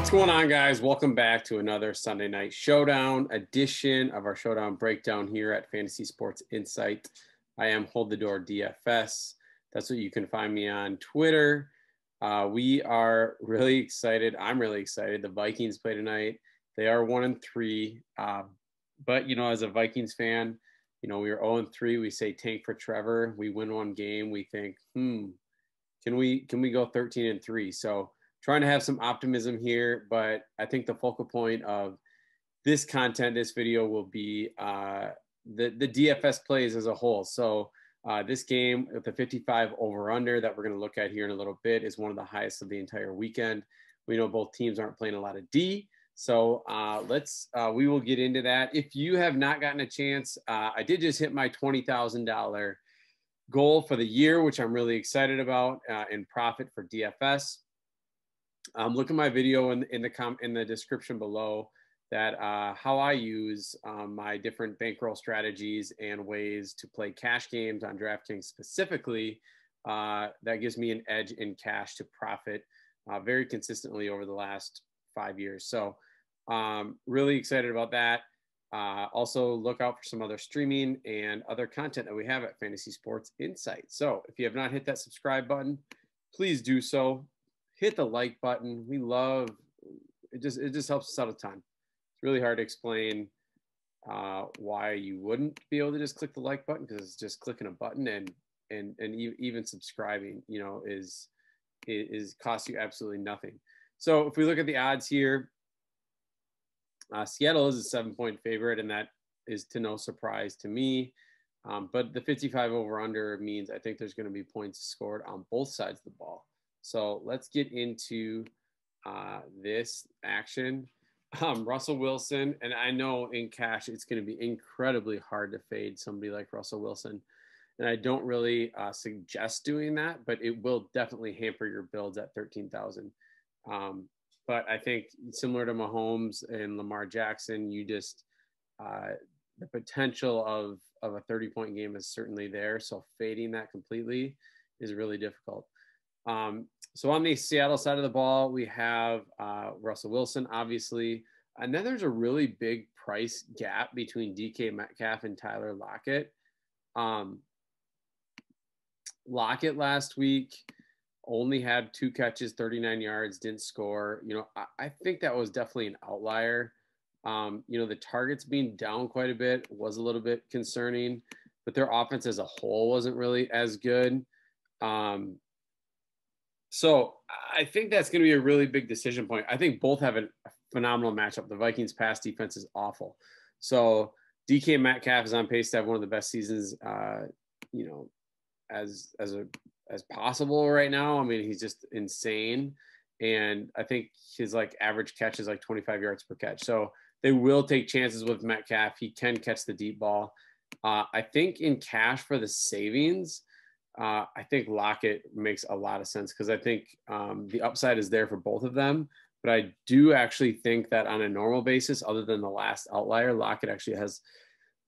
What's going on, guys? Welcome back to another Sunday Night Showdown edition of our Showdown Breakdown here at Fantasy Sports Insight. I am Hold the Door DFS. That's what you can find me on Twitter. We are really excited. I'm really excited. The Vikings play tonight. They are 1-3. But, you know, as a Vikings fan, you know, we are 0-3. We say tank for Trevor. We win one game. We think, can we go 13-3? So trying to have some optimism here, but I think the focal point of this content, this video, will be the DFS plays as a whole. So this game with the 55 over/under that we're going to look at here in a little bit is one of the highest of the entire weekend. We know both teams aren't playing a lot of D, so we will get into that. If you have not gotten a chance, I did just hit my $20,000 goal for the year, which I'm really excited about in profit for DFS. Look at my video in the description below that how I use my different bankroll strategies and ways to play cash games on DraftKings specifically. That gives me an edge in cash to profit very consistently over the last 5 years. So really excited about that. Also look out for some other streaming and other content that we have at Fantasy Sports Insight. So if you have not hit that subscribe button, please do so. Hit the like button. We love it. Just helps us out a ton. It's really hard to explain why you wouldn't be able to just click the like button, because it's just clicking a button, and even subscribing, you know, is costs you absolutely nothing. So if we look at the odds here, Seattle is a 7-point favorite, and that is to no surprise to me. But the 55 over under means I think there's going to be points scored on both sides of the ball. So let's get into this action. Russell Wilson, and I know in cash it's going to be incredibly hard to fade somebody like Russell Wilson. And I don't really suggest doing that, but it will definitely hamper your builds at 13,000. But I think similar to Mahomes and Lamar Jackson, you just the potential of a 30-point game is certainly there. So fading that completely is really difficult. So on the Seattle side of the ball, we have Russell Wilson, obviously. And then there's a really big price gap between DK Metcalf and Tyler Lockett. Lockett last week only had 2 catches, 39 yards, didn't score. You know, I think that was definitely an outlier. You know, the targets being down quite a bit was a little bit concerning, but their offense as a whole wasn't really as good. So I think that's going to be a really big decision point. I think both have a phenomenal matchup. The Vikings pass defense is awful. So DK Metcalf is on pace to have one of the best seasons, you know, as possible right now. I mean, he's just insane. And I think his average catch is 25 yards per catch. So they will take chances with Metcalf. He can catch the deep ball. I think in cash for the savings, I think Lockett makes a lot of sense, because I think the upside is there for both of them. But I do actually think that on a normal basis, other than the last outlier, Lockett actually has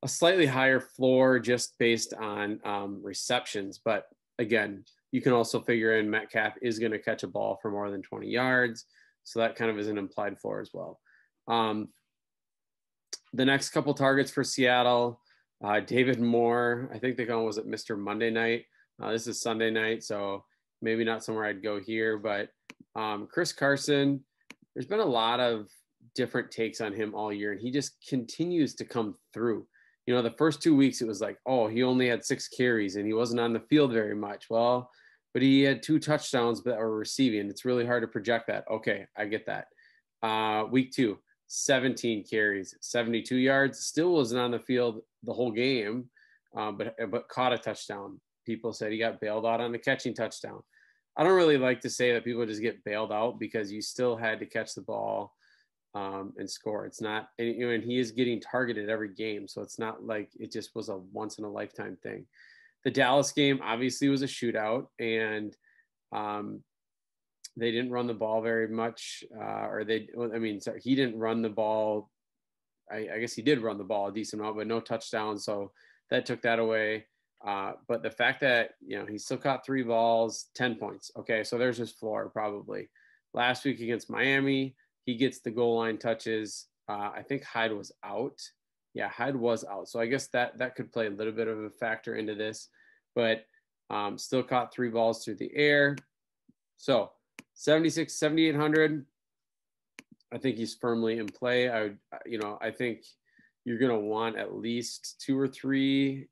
a slightly higher floor just based on receptions. But again, you can also figure in Metcalf is going to catch a ball for more than 20 yards. So that kind of is an implied floor as well. The next couple targets for Seattle, David Moore, I think the one was at Mr. Monday Night. This is Sunday night, so maybe not somewhere I'd go here. But Chris Carson, there's been a lot of different takes on him all year, and he just continues to come through. You know, the first 2 weeks, it was like, oh, he only had 6 carries, and he wasn't on the field very much. Well, but he had 2 touchdowns that were receiving. It's really hard to project that. Okay, I get that. Week 2, 17 carries, 72 yards. Still wasn't on the field the whole game, but caught a touchdown. People said he got bailed out on the catching touchdown. I don't really like to say that people just get bailed out, because you still had to catch the ball and score. It's not, and he is getting targeted every game. So it's not like it just was a once in a lifetime thing. The Dallas game obviously was a shootout, and they didn't run the ball very much. He didn't run the ball. I guess he did run the ball a decent amount, but no touchdowns. So that took that away. But the fact that, you know, he still caught 3 balls, 10 points. Okay, so there's his floor probably. Last week against Miami, he gets the goal line touches. I think Hyde was out. Yeah, Hyde was out. So I guess that could play a little bit of a factor into this, but still caught 3 balls through the air. So 7,800. I think he's firmly in play. I think you're going to want at least 2 or 3,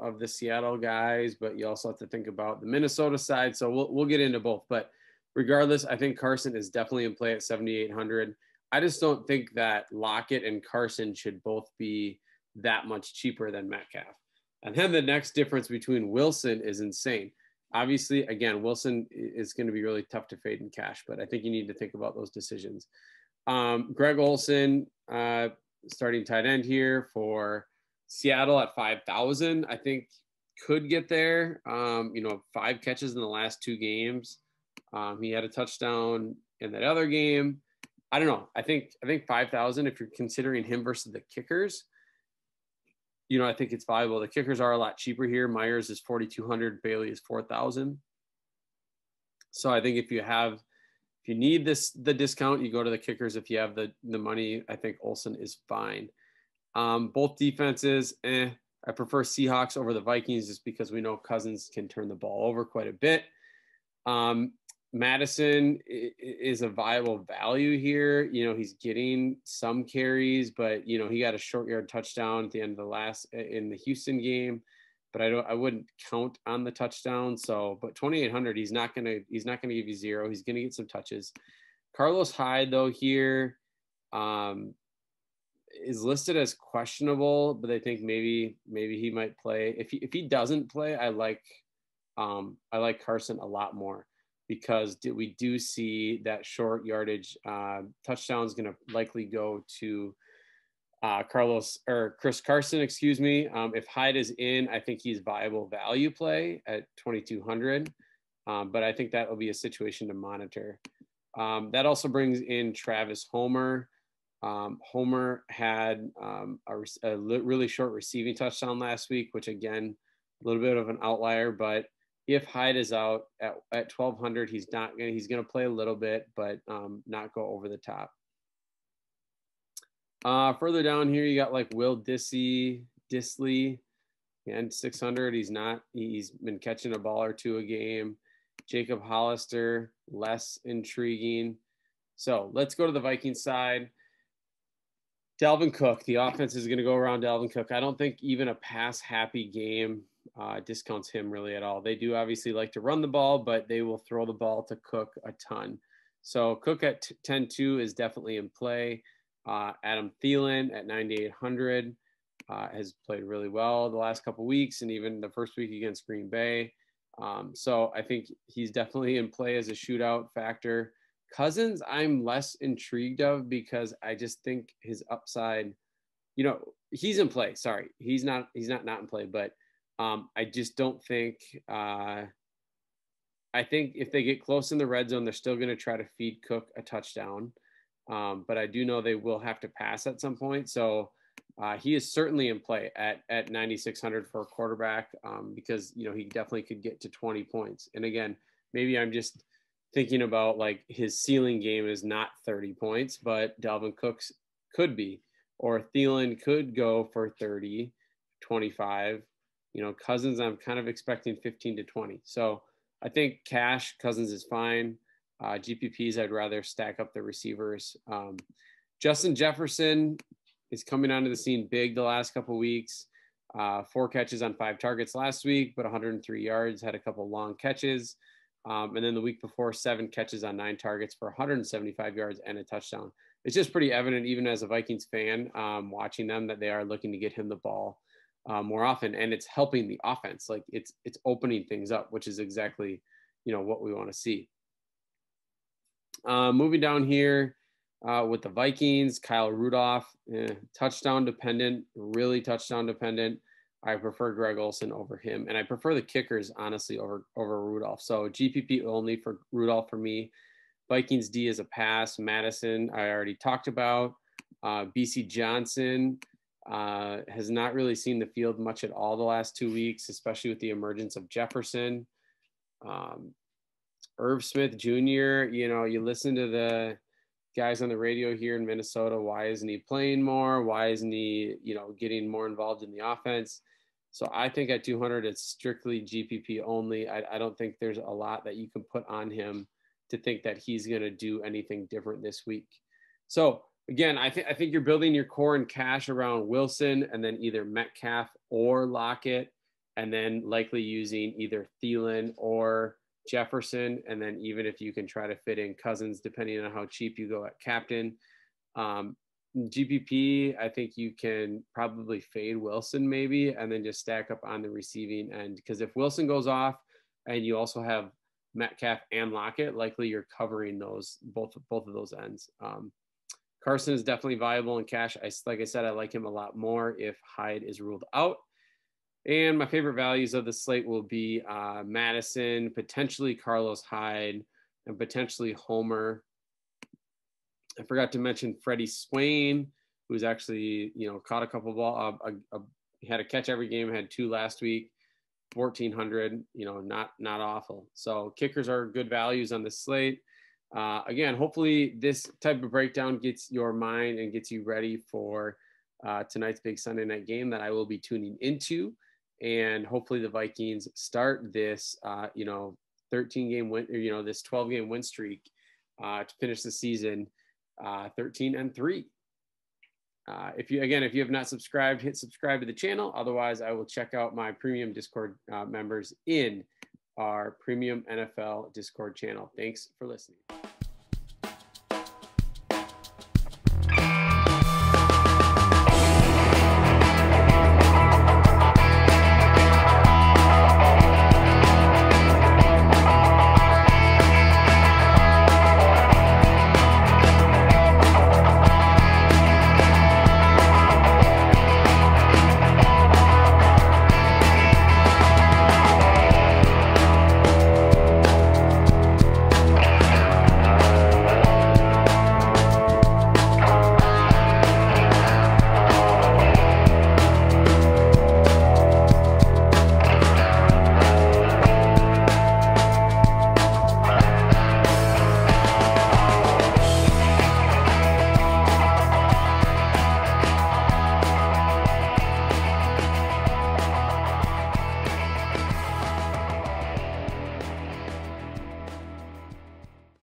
of the Seattle guys, but you also have to think about the Minnesota side. So we'll get into both, but regardless, I think Carson is definitely in play at 7,800. I just don't think that Lockett and Carson should both be that much cheaper than Metcalf. And then the next difference between Wilson is insane. Obviously, again, Wilson is going to be really tough to fade in cash, but I think you need to think about those decisions. Greg Olsen, starting tight end here for Seattle at 5,000, I think could get there. 5 catches in the last 2 games. He had a touchdown in that other game. I don't know. I think 5,000, if you're considering him versus the kickers, I think it's viable. The kickers are a lot cheaper here. Myers is 4,200. Bailey is 4,000. So I think if you need the discount, you go to the kickers. If you have the money, I think Olsen is fine. Both defenses, I prefer Seahawks over the Vikings just because we know Cousins can turn the ball over quite a bit. Madison is a viable value here. He's getting some carries, but he got a short yard touchdown at the end of in the Houston game, but I wouldn't count on the touchdown. So, but 2,800, he's not gonna give you 0. He's gonna get some touches. Carlos Hyde though here is listed as questionable, but I think maybe he might play. If he doesn't play, I like Carson a lot more, because we do see that short yardage touchdown is going to likely go to Chris Carson, excuse me. If Hyde is in, I think he's viable value play at 2,200. But I think that will be a situation to monitor. That also brings in Travis Homer. Homer had a really short receiving touchdown last week, which again, a little bit of an outlier, but if Hyde is out at 1,200, he's going to play a little bit, but not go over the top. Further down here, you got like Will Disley, and 600. He's been catching a ball or 2 a game. Jacob Hollister, less intriguing. So let's go to the Vikings side. Delvin Cook, the offense is going to go around Delvin Cook. I don't think even a pass-happy game discounts him really at all. They do obviously like to run the ball, but they will throw the ball to Cook a ton. So Cook at 10-2 is definitely in play. Adam Thielen at 9,800 has played really well the last couple weeks, and even the first week against Green Bay. So I think he's definitely in play as a shootout factor. Cousins, I'm less intrigued of, because I just think his upside, he's in play. Sorry, he's not in play, but I just don't think. I think if they get close in the red zone, they're still going to try to feed Cook a touchdown. But I do know they will have to pass at some point. So he is certainly in play at 9,600 for a quarterback, because, he definitely could get to 20 points. And again, maybe I'm just thinking about like his ceiling game is not 30 points, but Delvin Cook's could be, or Thielen could go for 30, 25. Cousins, I'm kind of expecting 15 to 20. So I think cash Cousins is fine. GPPs, I'd rather stack up the receivers. Justin Jefferson is coming onto the scene big the last couple of weeks. 4 catches on 5 targets last week, but 103 yards, had a couple long catches. And then the week before, 7 catches on 9 targets for 175 yards and a touchdown. It's just pretty evident, even as a Vikings fan, watching them, that they are looking to get him the ball more often, and it's helping the offense. Like it's opening things up, which is exactly, what we want to see. Moving down here with the Vikings, Kyle Rudolph, touchdown dependent, really touchdown dependent. I prefer Greg Olsen over him, and I prefer the kickers, honestly, over Rudolph. So GPP only for Rudolph for me. Vikings D is a pass. Madison, I already talked about. BC Johnson has not really seen the field much at all the last 2 weeks, especially with the emergence of Jefferson. Irv Smith Jr., you listen to the guys on the radio here in Minnesota, why isn't he playing more? Why isn't he, getting more involved in the offense? So I think at 200, it's strictly GPP only. I don't think there's a lot that you can put on him to think that he's going to do anything different this week. So again, I think you're building your core and cash around Wilson and then either Metcalf or Lockett, and then likely using either Thielen or Jefferson. And then even if you can try to fit in Cousins, depending on how cheap you go at captain. GPP, I think you can probably fade Wilson maybe, and then just stack up on the receiving end. Because if Wilson goes off and you also have Metcalf and Lockett, likely you're covering those both of those ends. Carson is definitely viable in cash. Like I said, I like him a lot more if Hyde is ruled out. And my favorite values of the slate will be Madison, potentially Carlos Hyde, and potentially Homer. I forgot to mention Freddie Swain, who's actually, caught a couple ball. He had a catch every game, had 2 last week, 1,400, not awful. So kickers are good values on the slate. Again, hopefully this type of breakdown gets your mind and gets you ready for tonight's big Sunday night game that I will be tuning into. And hopefully the Vikings start this, 13-game win, this 12-game win streak to finish the season 13-3. If you have not subscribed, hit subscribe to the channel. Otherwise, I will check out my premium Discord members in our premium NFL Discord channel. Thanks for listening.